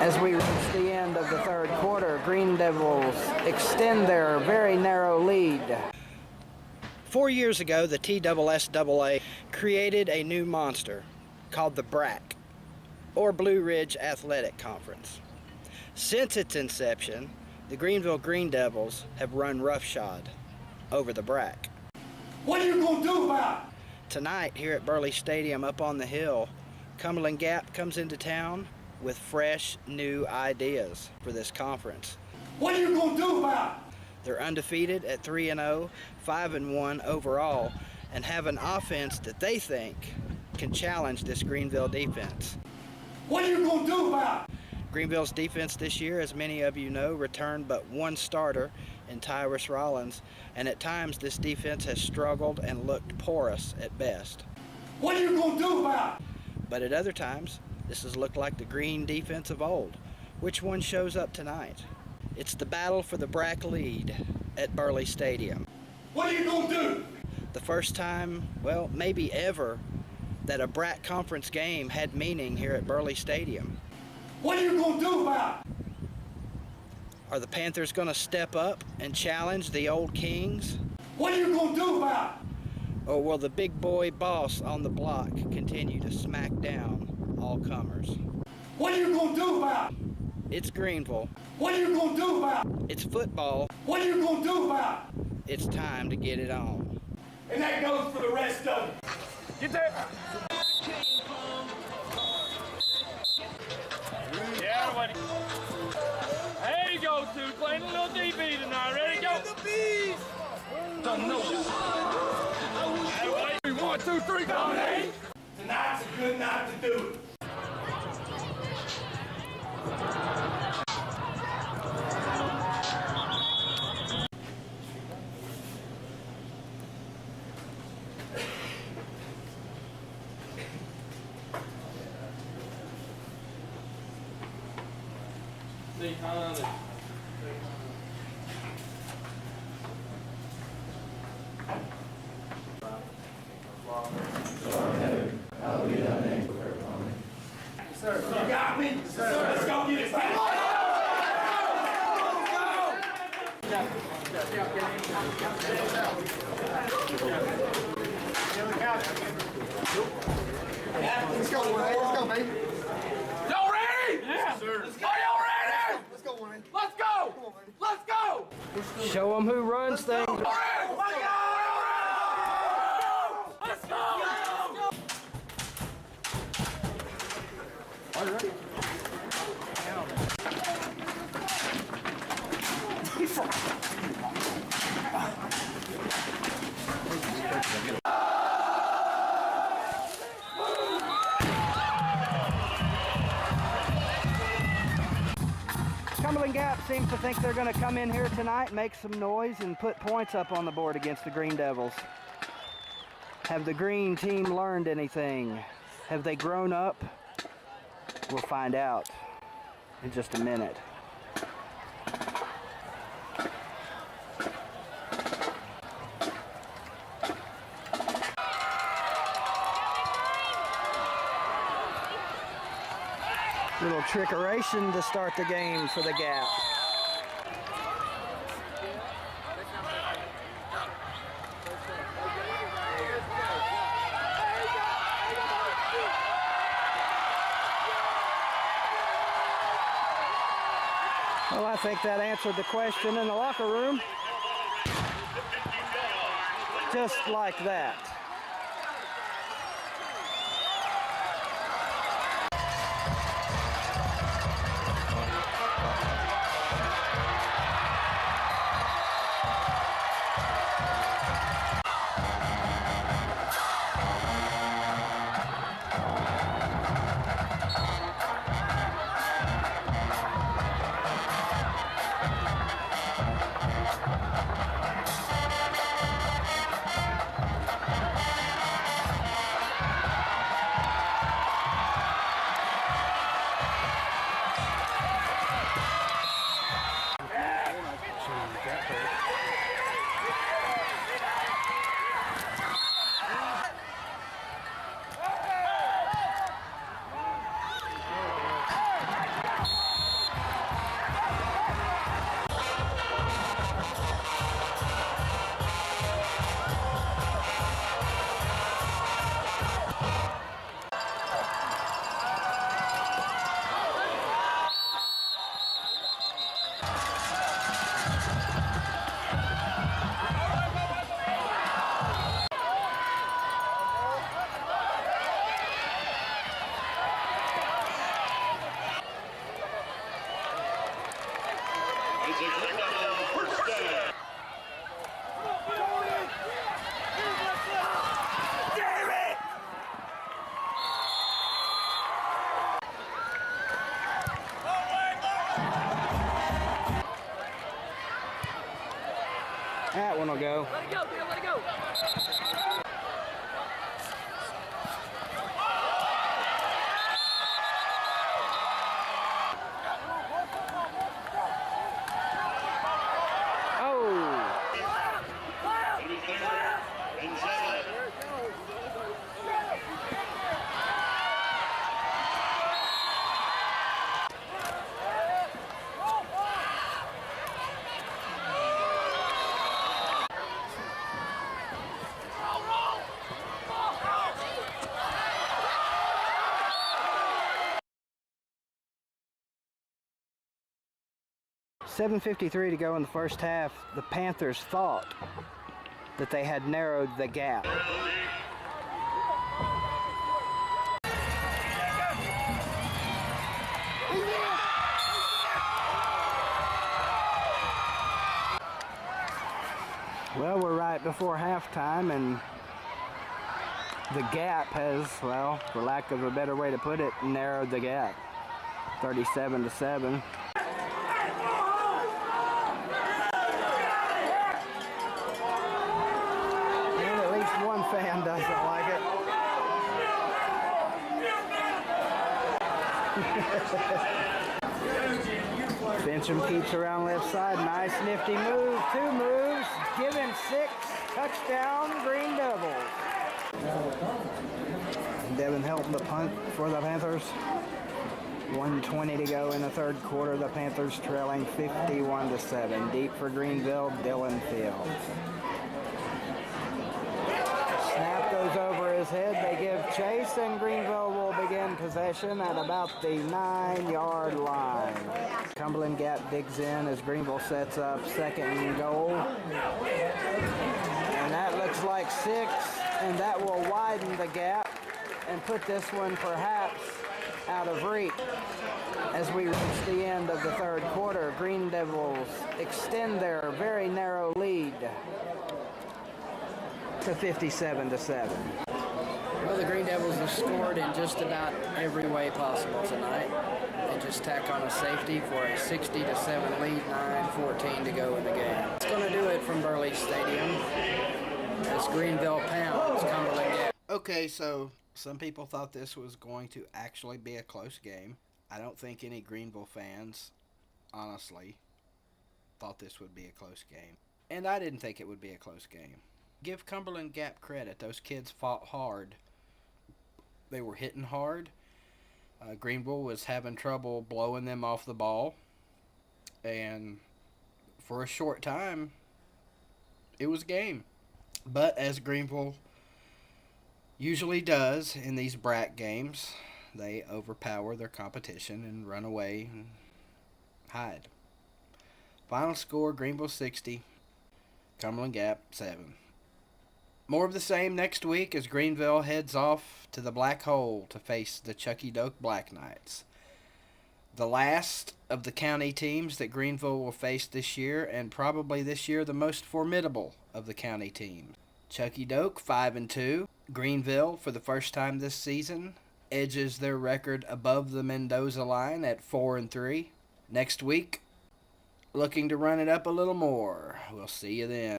As we reach the end of the third quarter, Green Devils extend their very narrow lead. 4 years ago, the TSSAA created a new monster called the BRAC, or Blue Ridge Athletic Conference. Since its inception, the Greeneville Green Devils have run roughshod over the BRAC. What are you going to do about it? Tonight, here at Burley Stadium up on the hill, Cumberland Gap comes into town with fresh, new ideas for this conference. What are you going to do about it? They're undefeated at 3-0, 5-1 overall, and have an offense that they think can challenge this Greeneville defense. What are you going to do about it? Greeneville's defense this year, as many of you know, returned but one starter in Tyrus Rollins, and at times this defense has struggled and looked porous at best. What are you going to do about it? But at other times, this has looked like the Green defense of old. Which one shows up tonight? It's the battle for the BRAC lead at Burley Stadium. What are you going to do? The first time, well, maybe ever, that a BRAC conference game had meaning here at Burley Stadium. What are you going to do about it? Are the Panthers going to step up and challenge the old Kings? What are you going to do about it? Or will the big boy boss on the block continue to smack down all comers? What are you going to do about it? It's Greeneville. What are you going to do about it? It's football. What are you going to do about it? It's time to get it on. And that goes for the rest of you. Get there. Yeah, buddy. There you go, two. Playing a little DB tonight. Ready to go? The bees. Don't know. 1, 2, 3, go. Tonight's a good night to do it. See, honey. Sir, you got me? Sir, let's go get it back. Let's go, baby. Y'all ready? Yeah, sir. Are y'all ready? Let's go, Wayne. Let's go. Let's go. Show them who runs things. Let's go. Let's go. Cumberland Gap seems to think they're going to come in here tonight, make some noise, and put points up on the board against the Green Devils. Have the Green team learned anything? Have they grown up? We'll find out in just a minute. Little trickeration to start the game for the Gap. Well, I think that answered the question in the locker room. Just like that. That one will go. Let it go, Bill, let it go. $7:53 to go in the first half. The Panthers thought that they had narrowed the gap. Well, we're right before halftime, and the gap has, well, for lack of a better way to put it, narrowed the gap. 37-7. And at least one fan doesn't like it. Bencham keeps around left side. Nice nifty move. 2 moves. Give him 6. Touchdown, Green Devils. Devin helping the punt for the Panthers. 1:20 to go in the third quarter. The Panthers trailing 51-7. Deep for Greeneville, Dylan Field. Snap goes over his head. They give chase, and Greeneville will begin possession at about the 9-yard line. Cumberland Gap digs in as Greeneville sets up second and goal. And that looks like 6, and that will widen the gap and put this one perhaps out of reach. As we reach the end of the third quarter, Green Devils extend their very narrow lead to 57-7. Well, the Green Devils have scored in just about every way possible tonight. They just tack on a safety for a 60-7 lead, 9:14 to go in the game. It's going to do it from Burley Stadium as Greeneville pounds Cumberland Gap. Okay, so some people thought this was going to actually be a close game. I don't think any Greeneville fans, honestly, thought this would be a close game. And I didn't think it would be a close game. Give Cumberland Gap credit. Those kids fought hard. They were hitting hard. Greeneville was having trouble blowing them off the ball. And for a short time, it was a game. But as Greeneville usually does in these brat games, they overpower their competition and run away and hide. Final score, Greeneville 60, Cumberland Gap 7. More of the same next week as Greeneville heads off to the Black Hole to face the Chucky Doak Black Knights. The last of the county teams that Greeneville will face this year, and probably this year the most formidable of the county teams. Chucky Doak 5-2. Greeneville, for the first time this season, edges their record above the Mendoza line at 4-3. Next week, looking to run it up a little more. We'll see you then.